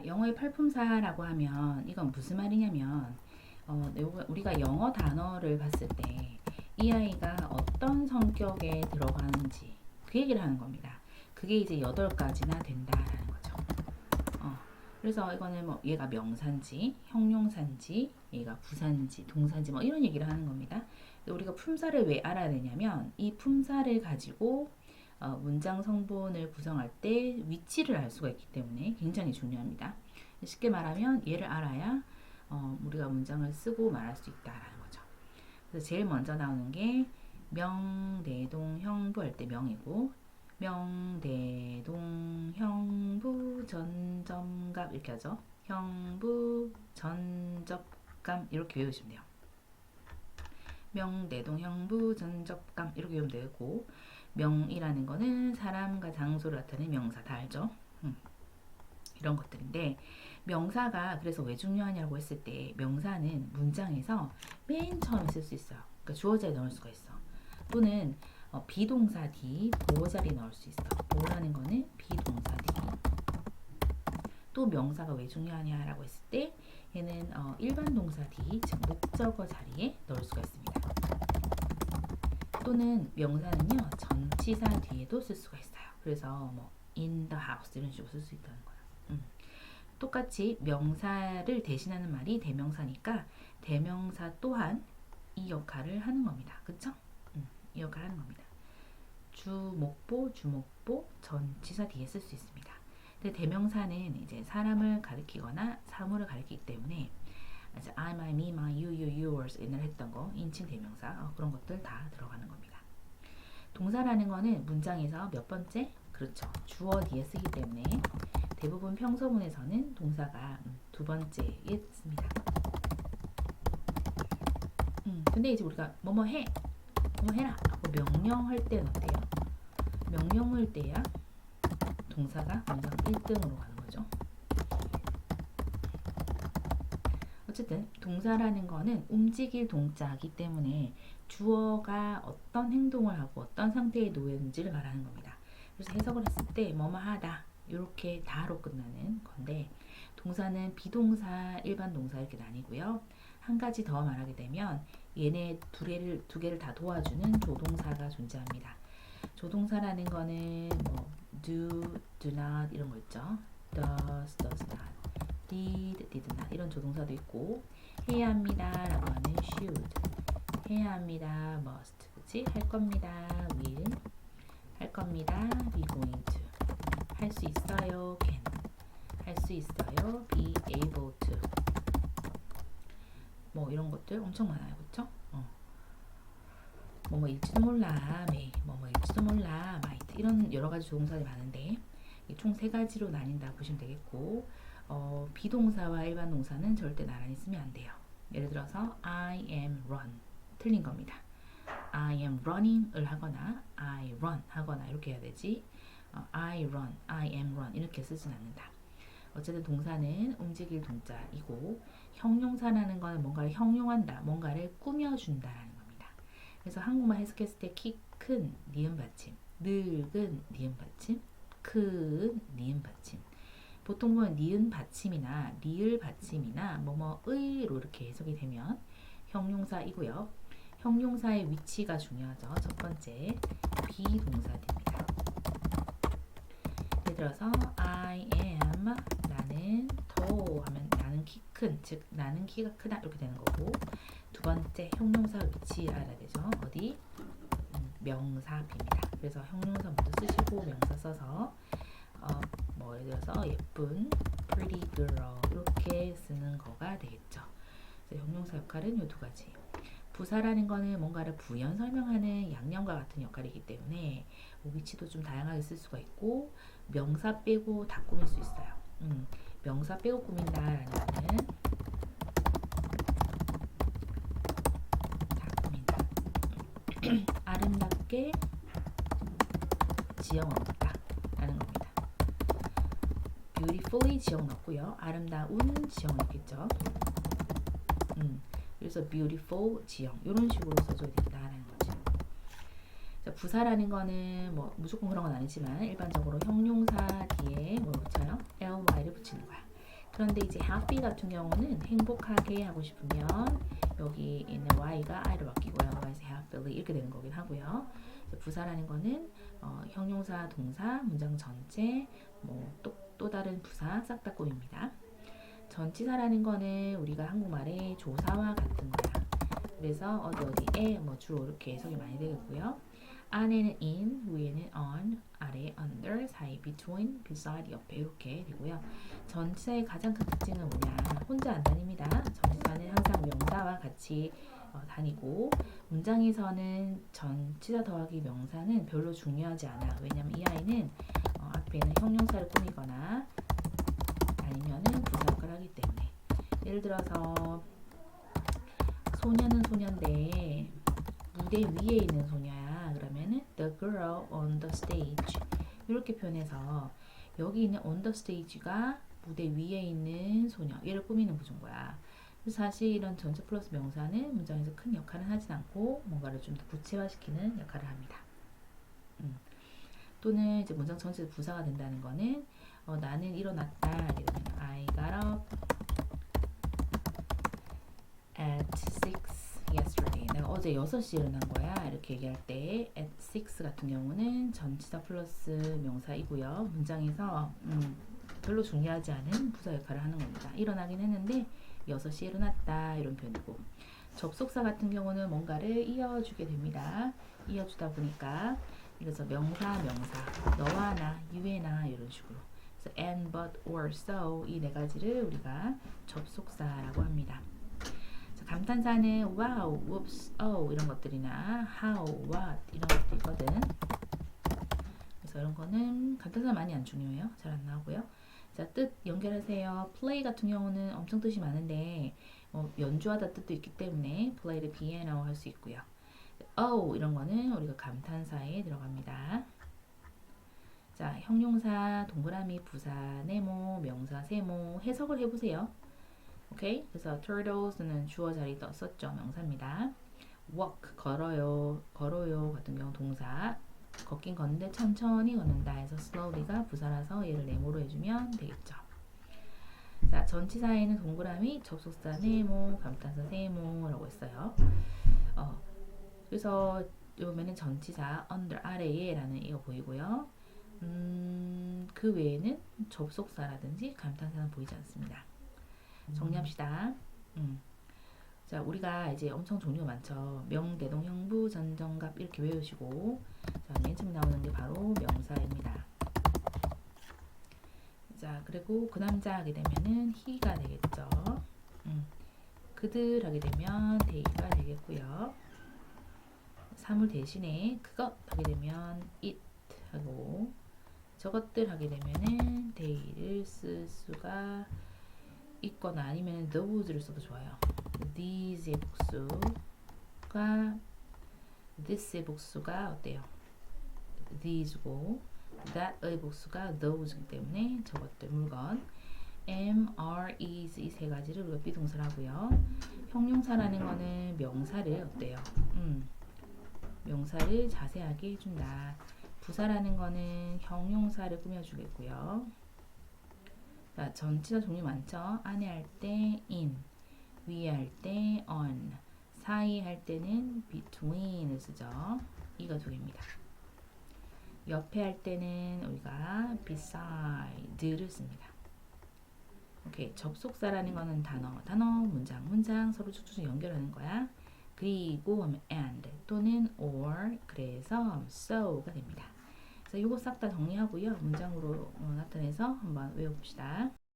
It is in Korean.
영어의 팔품사라고 하면 이건 무슨 말이냐면 우리가 영어 단어를 봤을 때 이 아이가 어떤 성격에 들어가는지 그 얘기를 하는 겁니다. 그게 이제 8가지나 된다라는 거죠. 그래서 이거는 뭐 얘가 명사인지 형용사인지 얘가 부사인지 동사인지 뭐 이런 얘기를 하는 겁니다. 우리가 품사를 왜 알아야 되냐면 이 품사를 가지고 문장 성분을 구성할 때 위치를 알 수가 있기 때문에 굉장히 중요합니다. 쉽게 말하면 얘를 알아야 우리가 문장을 쓰고 말할 수 있다라는 거죠. 그래서 제일 먼저 나오는 게 명대동형부 할 때 명이고 명대동형부 전점갑 이렇게 하죠. 형부 전접감 이렇게 외우시면 돼요. 명대동형부 전접감 이렇게 외우면 되고 명이라는 거는 사람과 장소를 나타내는 명사 다 알죠? 이런 것들인데 명사가 그래서 왜 중요하냐고 했을 때 명사는 문장에서 맨 처음에 쓸 수 있어요. 그러니까 주어자에 넣을 수가 있어. 또는 비동사 뒤 보호 자리에 넣을 수 있어. 보호라는 거는 비동사 뒤. 또 명사가 왜 중요하냐라고 했을 때 얘는 일반 동사 뒤, 즉 목적어 자리에 넣을 수가 있습니다. 또는 명사는요 전치사 뒤에도 쓸 수가 있어요. 그래서 뭐 in the house 이런 식으로 쓸 수 있다는 거예요. 똑같이 명사를 대신하는 말이 대명사니까 대명사 또한 이 역할을 하는 겁니다. 그쵸? 이 역할을 하는 겁니다. 주목보, 주목보, 전치사 뒤에 쓸 수 있습니다. 근데 대명사는 이제 사람을 가리키거나 사물을 가리키기 때문에 I, my, me, my, you, you, yours 옛날에 했던 거 인칭 대명사 그런 것들 다 들어가는 겁니다. 동사라는 거는 문장에서 몇 번째? 그렇죠. 주어 뒤에 쓰기 때문에 대부분 평서문에서는 동사가 두 번째에 씁니다. 근데 이제 우리가 뭐뭐 해, 뭐뭐 해라 하고 명령할 때는 어때요? 명령할 때야 동사가 먼저 1등으로 가는 거죠. 어쨌든 동사라는 거는 움직일 동자이기 때문에 주어가 어떤 행동을 하고 어떤 상태에 놓였는지를 말하는 겁니다. 그래서 해석을 했을 때 뭐뭐 하다 이렇게 다로 끝나는 건데 동사는 비동사, 일반 동사 이렇게 나뉘고요. 한 가지 더 말하게 되면 얘네 두 개를 다 도와주는 조동사가 존재합니다. 조동사라는 거는 뭐 do, do not 이런 거 있죠. does, does not, did, did not 이런 조동사도 있고 해야 합니다 라고 하는 should, 해야 합니다 must, 그치? 할 겁니다 will, 할 겁니다 be going to, 할 수 있어요 can, 할 수 있어요 be able to 뭐 이런 것들 엄청 많아요. 그쵸? 뭐뭐일지도 몰라 may, 뭐뭐일지도 몰라 might 이런 여러가지 조동사들이 많은데 총 3가지로 나뉜다 보시면 되겠고 비동사와 일반 동사는 절대 나란히 쓰면 안 돼요. 예를 들어서 I am run 틀린 겁니다. I am running을 하거나 I run 하거나 이렇게 해야 되지 I run, I am run 이렇게 쓰진 않는다. 어쨌든 동사는 움직일 동자이고 형용사라는 것은 뭔가를 형용한다, 뭔가를 꾸며준다라는 겁니다. 그래서 한국말 해석했을 때 키 큰 니은 받침, 늙은 니은 받침, 큰 니은 받침. 보통 보면 니은 받침이나 리을 받침이나 뭐뭐의로 이렇게 해석이 되면 형용사이고요. 형용사의 위치가 중요하죠. 첫 번째 비동사입니다. 예를 들어서 I am 나는 tall 하면 나는 키 큰, 즉 나는 키가 크다 이렇게 되는 거고 두 번째 형용사 위치 알아야 되죠. 어디? 명사 앞입니다. 그래서 형용사 먼저 쓰시고 명사 써서 뭐 예를 들어서 예쁜 pretty girl 이렇게 쓰는 거가 되겠죠. 그래서 형용사 역할은 이 두 가지. 부사라는 거는 뭔가를 부연 설명하는 양념과 같은 역할이기 때문에 위치도 좀 다양하게 쓸 수가 있고 명사 빼고 다 꾸밀 수 있어요. 명사 빼고 꾸민다라는 거는 다 꾸민다. 아름답게 지어 넣었다 라는 겁니다. beautifully 지어 넣었고요. 아름다운 지어 넣겠죠. 그래서 beautiful 지형 이런 식으로 써줘야 된다라는 거죠. 부사라는 거는 뭐 무조건 그런 건 아니지만 일반적으로 형용사 뒤에 뭐 붙여요? ly를 붙이는 거야. 그런데 이제 happy 같은 경우는 행복하게 하고 싶으면 여기 있는 y가 i로 바뀌고요. otherwise happily 이렇게 되는 거긴 하고요. 부사라는 거는 형용사, 동사, 문장 전체, 뭐 또 다른 부사 싹 다 꾸밉니다. 전치사라는 거는 우리가 한국말의 조사와 같은 거야. 그래서 어디에 뭐 주로 이렇게 해석이 많이 되겠고요. 안에는 in, 위에는 on, 아래 under, 사이 between, beside, 옆에 이렇게 되고요. 전치사의 가장 큰 특징은 뭐냐? 혼자 안 다닙니다. 전치사는 항상 명사와 같이 다니고 문장에서는 전치사 더하기 명사는 별로 중요하지 않아. 왜냐면 이 아이는 앞에 있는 형용사를 꾸미거나 아니면은 부사 역할을 하기 때문에. 예를 들어서 소녀는 소녀인데 무대 위에 있는 소녀야. 그러면은 the girl on the stage 이렇게 표현해서 여기 있는 on the stage가 무대 위에 있는 소녀 얘를 꾸미는 구조인 거야. 그래서 사실 이런 전체 플러스 명사는 문장에서 큰 역할은 하진 않고 뭔가를 좀 더 구체화시키는 역할을 합니다. 또는 이제 문장 전체 부사가 된다는 거는 나는 일어났다. 이렇게 되면 I got up at 6 yesterday. 내가 어제 6시에 일어난 거야. 이렇게 얘기할 때 at 6 같은 경우는 전치사 플러스 명사이고요. 문장에서 별로 중요하지 않은 부사 역할을 하는 겁니다. 일어나긴 했는데 6시에 일어났다 이런 표현이고, 접속사 같은 경우는 뭔가를 이어주게 됩니다. 이어주다 보니까 그래서 명사, 너와 나, 유에 나 이런 식으로. 그래서 and, but, or, so 이 네 가지를 우리가 접속사라고 합니다. 감탄사는 wow, whoops, oh 이런 것들이나 how, what 이런 것도 있거든. 그래서 이런 거는 감탄사 많이 안 중요해요. 잘 안 나오고요. 자, 뜻 연결하세요. play 같은 경우는 엄청 뜻이 많은데 연주하다 뜻도 있기 때문에 play the piano 할 수 있고요. oh 이런 거는 우리가 감탄사에 들어갑니다. 자, 형용사, 동그라미, 부사, 네모, 명사, 세모 해석을 해보세요. 오케이? 그래서 turtles는 주어 자리 썼죠. 명사입니다. walk 걸어요 같은 경우 동사. 걷긴 걷는데 천천히 걷는다 해서 slowly가 부사라서 얘를 네모로 해주면 되겠죠. 자, 전치사에는 동그라미, 접속사 네모, 감탄사 세모라고 했어요. 그래서 요면은 전치사 under 아래에 라는 이거 보이고요. 그 외에는 접속사라든지 감탄사는 보이지 않습니다. 정리합시다. 자, 우리가 이제 엄청 종류가 많죠. 명대동 형부 전정갑 이렇게 외우시고, 자, 맨 처음 나오는 게 바로 명사입니다. 자, 그리고 그 남자 하게 되면은 he가 되겠죠. 그들 하게 되면 they가 되겠고요. 사물 대신에 그것 하게 되면 it 하고, 저것들 하게 되면은 they를 쓸 수가 있거나 아니면 those를 써도 좋아요. these의 복수가 this의 복수가 어때요? these고 that의 복수가 those이기 때문에 저것들 물건 am, are, is 이 세 가지를 우리가 비동사를 하고요. 형용사라는 거는 명사를 어때요? 명사를 자세하게 해준다. 부사라는 거는 형용사를 꾸며주겠고요. 자, 전치사 종류 많죠? 안에 할 때 in, 위에 할 때 on, 사이 할 때는 between을 쓰죠. 이가 두 개입니다. 옆에 할 때는 우리가 beside를 씁니다. 오케이, 접속사라는 거는 단어, 문장 서로 쭉쭉 연결하는 거야. 그리고 하면 and 또는 or 그래서 so가 됩니다. 그래서 이거 싹 다 정리하고요. 문장으로 나타내서 한번 외워봅시다.